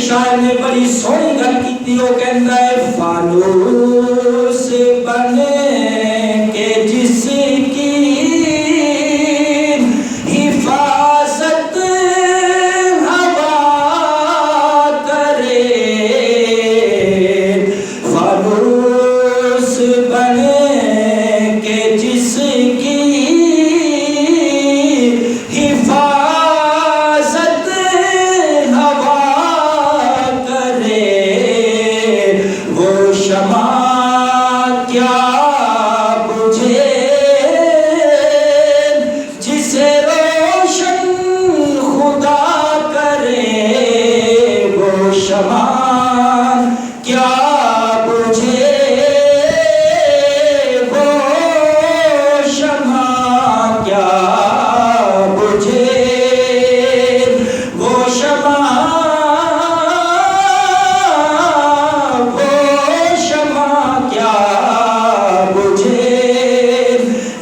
شاعر نے بڑی سونی گل کی، وہ کہندا ہے فانوس بنے کہ جس کی حفاظت ہوا کرے، فانوس بنے کہ جس کی حفاظت ہوا کرے، وہ شمع کیا بجھے جسے روشن خدا کرے، وہ شمع کیا بجھے، وہ شمع کیا بجھے، وہ شمع کیا بجھے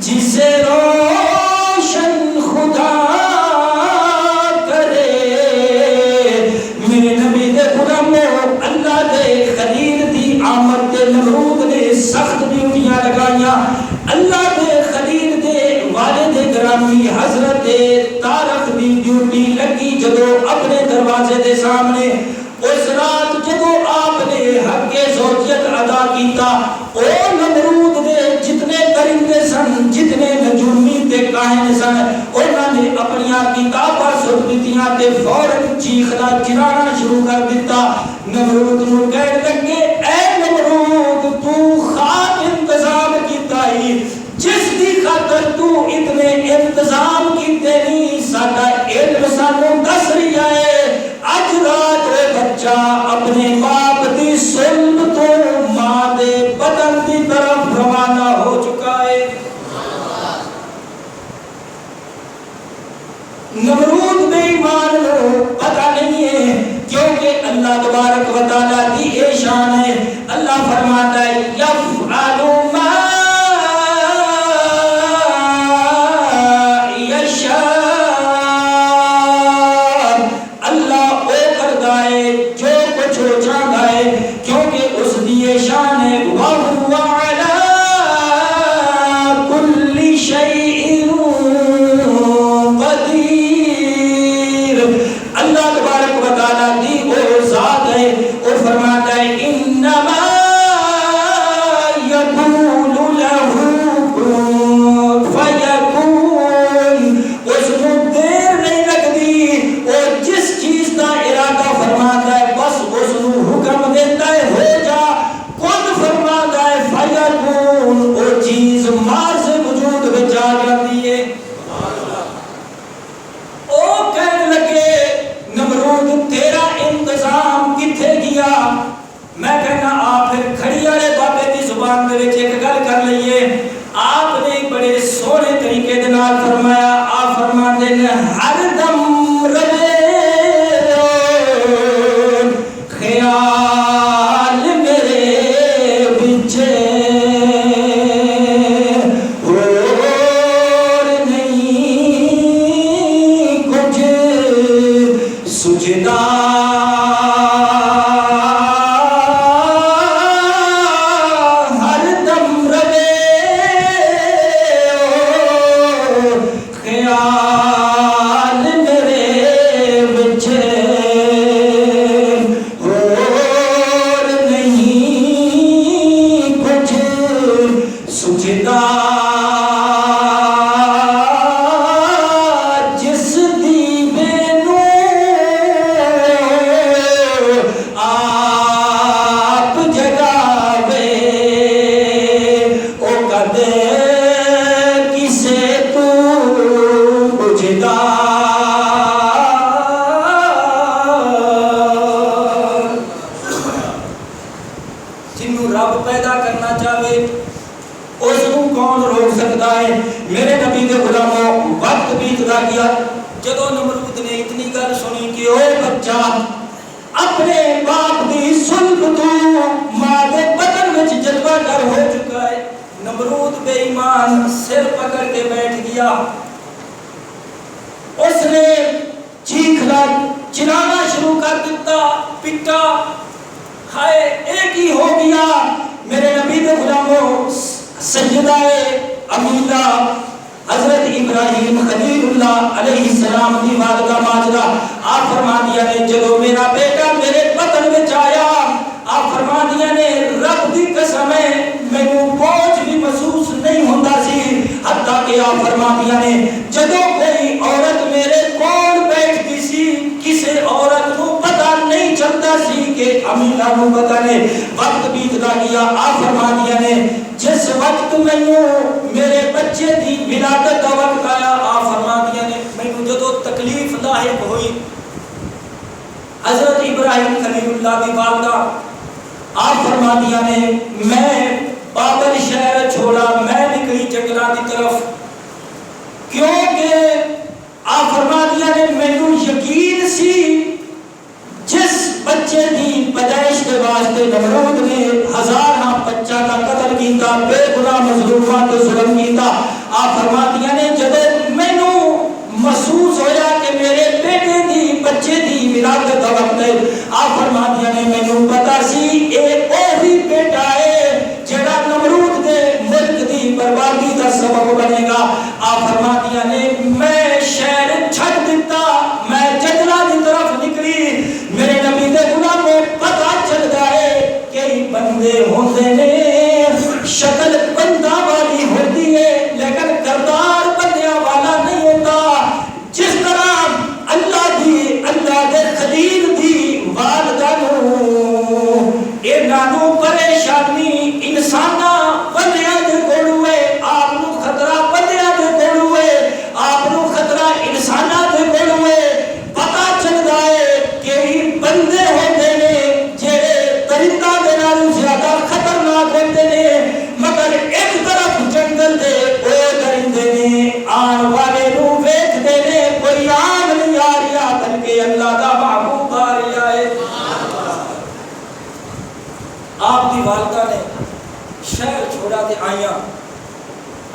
جسے روشن خدا کرے۔ میرے نبی دے غلامو، اللہ دے خلیل دی آمد تے نمرود نے سخت ڈیوٹیاں لگائیاں۔ اللہ دے خلیل دے والد گرامی حضرت طارق دی ڈیوٹی لگی جدو اپنے دروازے دے سامنے، اس رات جدو آپ نے حق زوجیت ادا کیتا، او نمرود دے جتنے پرندے سن، جتنے نجومی تے کاہن سن، انہاں نے اپنی کتاباں سٹ دتیاں تے فوراً چیخنا چلانا شروع کر دیتا۔ نمرود نو کہنے لگے، اے نمرود تو خاک انتظام کیتا ہی، جس دی خاطر تو اتنے انتظام کیتے نہیں، ساڈا علم سانوں دس رہا ہے اج رات وہ بچہ اپنے باپ دی سلب تو ماں دے بدن دی طرف روانہ ہو چکا ہے۔ نمرود بے ایمان نو پتہ نہیں ہے، کیونکہ اللہ تبارک و تعالیٰ دی اے شان ہے۔ اللہ فرماتا ہے یفعل ما یشاء، اللہ او کردا ہے جو کچھ ہو چاہتا ہے، کیونکہ اس دی اے شان ہے۔ وَهُوَ عَلَى كُلِّ شَيْءٍ قدیر، اللہ تبارک و تعالیٰ دی وہ ذات ہے، اور فرماتا ہے انما یقول لہ کن فیکون، اس کو دیر نہیں لگتی، اور جس چیز کا ارادہ فرماتا ہے بس اس کو حکم دیتا ہے ہو جا، کن فرماتا ہے فیکون، وہ چیز ماں سے وجود میں جا جاتی ہے۔ او کہنے لگے نمرود تیرا انتظام کتھے گیا؟ میں کہنا آپ پھر کھڑی والے بابے دی زبان میں ایک گل کر لئیے۔ آپ نے بڑے سونے طریقے دے نال فرمایا، آپ فرماتے ہیں ہر دم رہے خیال میرے بچے، اور نہیں کچھ سجدہ ہر دم رہے خیال میرے بچے، اور نہیں کچھ سجدہ جس دی بینو آپ جگاوے، او کدے کسے تو بجھدا، جنوں رب پیدا کرنا چاہے اس کو کون روک سکتا ہے؟ میرے نبی دے غلاموں، وقت بیتدا گیا، جدو نمرود نے اتنی گل سنی کہ او بچہ اپنے باپ دی سلب تو ماں دے بدن وچ جلوہ گر ہو چکا ہے، نمرود بے ایمان سر پکڑ کے بیٹھ گیا۔ اس نے چلانا شروع کر دیتا، پٹا، ہائے ایک ہی ہو گیا۔ میرے نبی دے غلاموں، سیدہ امینا حضرت ابراہیم خلیل اللہ علیہ السلام دی والدہ ماجدہ آپ فرما دیا نے جدو میرا بیٹا میرے بطن میں آیا، آپ فرما دیا نے رب دی قسم ہے مینوں بوجھ بھی محسوس نہیں ہوندا سی، حتیٰ کہ آپ فرما دیا نے جدو کوئی عورت میرے کول بیٹھتی سی کسے عورت کو پتہ نہیں چلتا سی کہ امینا کو پتہ نے وقت بیتدا گیا۔ آپ فرما دیا نے جس وقت مینوں میرے بچے دی ولادت کا وقت آیا، آپ فرما دیا نے مینوں جدو تکلیف لاحق ہوئی، حضرت ابراہیم خلیل اللہ دی والدہ آپ فرما دیا نے میں بابل شہر چھوڑا، میں نکلی جنگلاں دی طرف، کیونکہ آپ فرما دیا نے مینوں یقین سی جس بچے دی پیدائش کے واسطے نمرود نے ہزاراں بچہ کا قتل کیتا، بے گناہ مظلوماں تے ظلم کیتا، آپ فرما دیا نے جدوں مینوں محسوس ہویا کہ میرے بیٹے دی بچے دی ولادت دا وقت ہے، آپ فرما دیا نے مینوں پتہ سی ایک وہی بیٹا ہے جڑا نمرود دے ملک دی بربادی دا سبب بنے گا۔ آپ فرما دیا نے میں شہر چھڈ دیتا، میں جنگلاں دی طرف نکلی، میرے نبی دے غلاموں پتہ چلدا ہے کئی بندے ہوندے نے شکل بندہ والی ہوتی ہے لیکن کردار بندیاں والا نہیں ہوتا، جس طرح اللہ دے خلیل دی والدہ نو انہاں نو پریشانی انساناں بندیاں دے کول ہوئے، آپ نو خطرہ بندیاں دے کول ہوئے، آپ نو خطرہ انساناں دے کول ہوئے، پتہ چلدا ہے کہ بندے ہوندے نے جڑے پرندہ دے نالوں زیادہ خطرناک ہوندے نے، مگر ایک طرف جنگل دے او درندے نے آن والے نو ویکھدے نے، کوئی آن نہیں آ رہا بلکہ اللہ دا محبوب آ رہا ہے۔ آپ دی والدہ نے شہر چھوڑا تے آئیاں،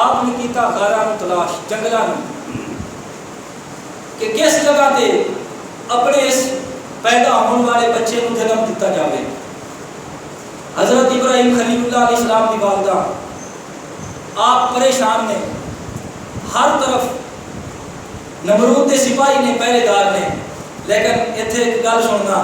آپ نے کیتا غاراں تلاش جنگلاں کہ کس جگہ تے اپنے اس پیدا ہونے والے بچے کو جنم دیتا جاوے۔ حضرت ابراہیم خلیل اللہ علیہ السلام دی والدہ آپ پریشان نے، ہر طرف نمرود دے سپاہی نے پہرے دار نے، لیکن ایتھے ایک گل سننا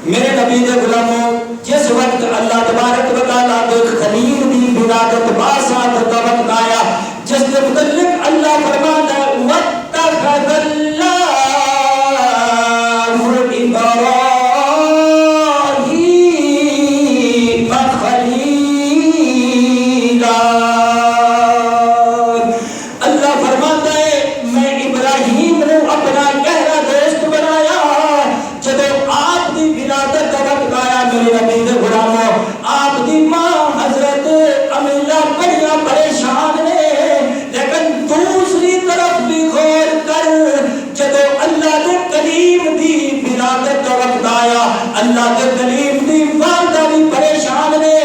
میرے نبی دے غلاموں، جس وقت اللہ تبارک و تعالیٰ دے خلیل دی ولادت باسات دا وقت آیا، جس کے متعلق اللہ فرماتا ہے وَاتَّخَذَ اللَّهُ إِبْرَاهِيمَ خَلِيلًا، اللہ فرماتا ہے میں ابراہیم نے اپنا گہرا دوست بنایا۔ جب آپ دی ولادت کا وقت آیا میرے نبی دے غلاموں، آپ دی ماں حضرت امینا بڑیاں پریشان نے، لیکن دوسری طرف بھی غور کر جب اللہ دے کلیم دی ولادت کا وقت آیا، اللہ دے کلیم دی والدہ بھی پریشان نے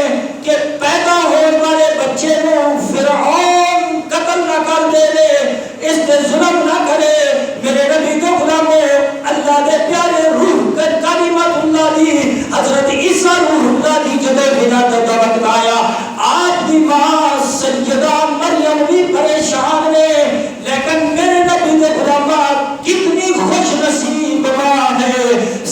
کہ پیدا ہونے والے بچے کو فرعون قتل نہ کر دے لے، اس پہ ظلم نہ کرے۔ میرے نبی کے غلاموں، اللہ دے پیارے روح کلمت اللہ دی حضرت عیسیٰ روح اللہ دی جب ولادت کا وقت آیا، آپ دی ماں سیدہ مریم بھی پریشان نے، لیکن میرے نبی کے غلاموں کتنی خوش نصیب ماں ہے،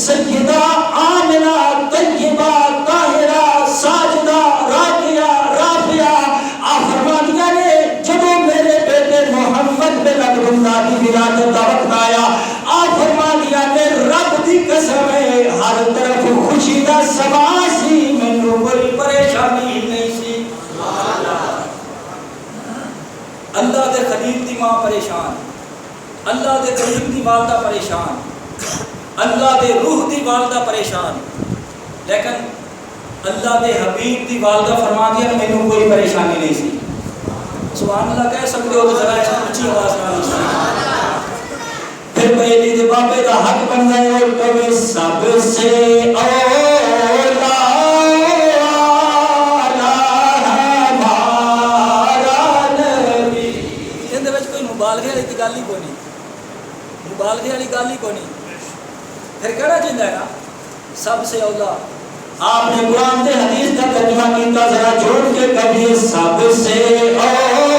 سیدہ آمنہ طیبہ طاہرہ ساجدہ راکعہ رافعہ۔ آپ فرما دیا نے جب میرے بیٹے محمد بن عبد اللہ کی ولادت کا وقت آیا، آپ فرما دیا نے رب دی قسم ہے ہر طرف خوشی دا سما سی، مینوں کوئی پریشانی نہیں سی۔ اللہ دے خلیل دی ماں پریشان، اللہ دے کلیم دی والدہ پریشان، اللہ دے روح دی والدہ پریشان، لیکن اللہ دے حبیب دی والدہ فرما دیا مینوں کوئی پریشانی نہیں سی۔ سبحان اللہ کہہ سکتے ہو تو ذرا اس اونچی آواز میں پھر پہلی دے باپے دا حق بننا ہے اور کبھی سب سے اولا ہمارا نبی۔ اندر وچ کوئی مبالغے والی گل ہی کوئی نہیں، مبالغے والی گل ہی کوئی نہیں۔ پھر کہنا چاہتا ہے نا سب سے اولا. آپ نے قرآن کے حدیث کا ترجمہ کیتا ذرا جوڑ کے کبھی سب سے اولا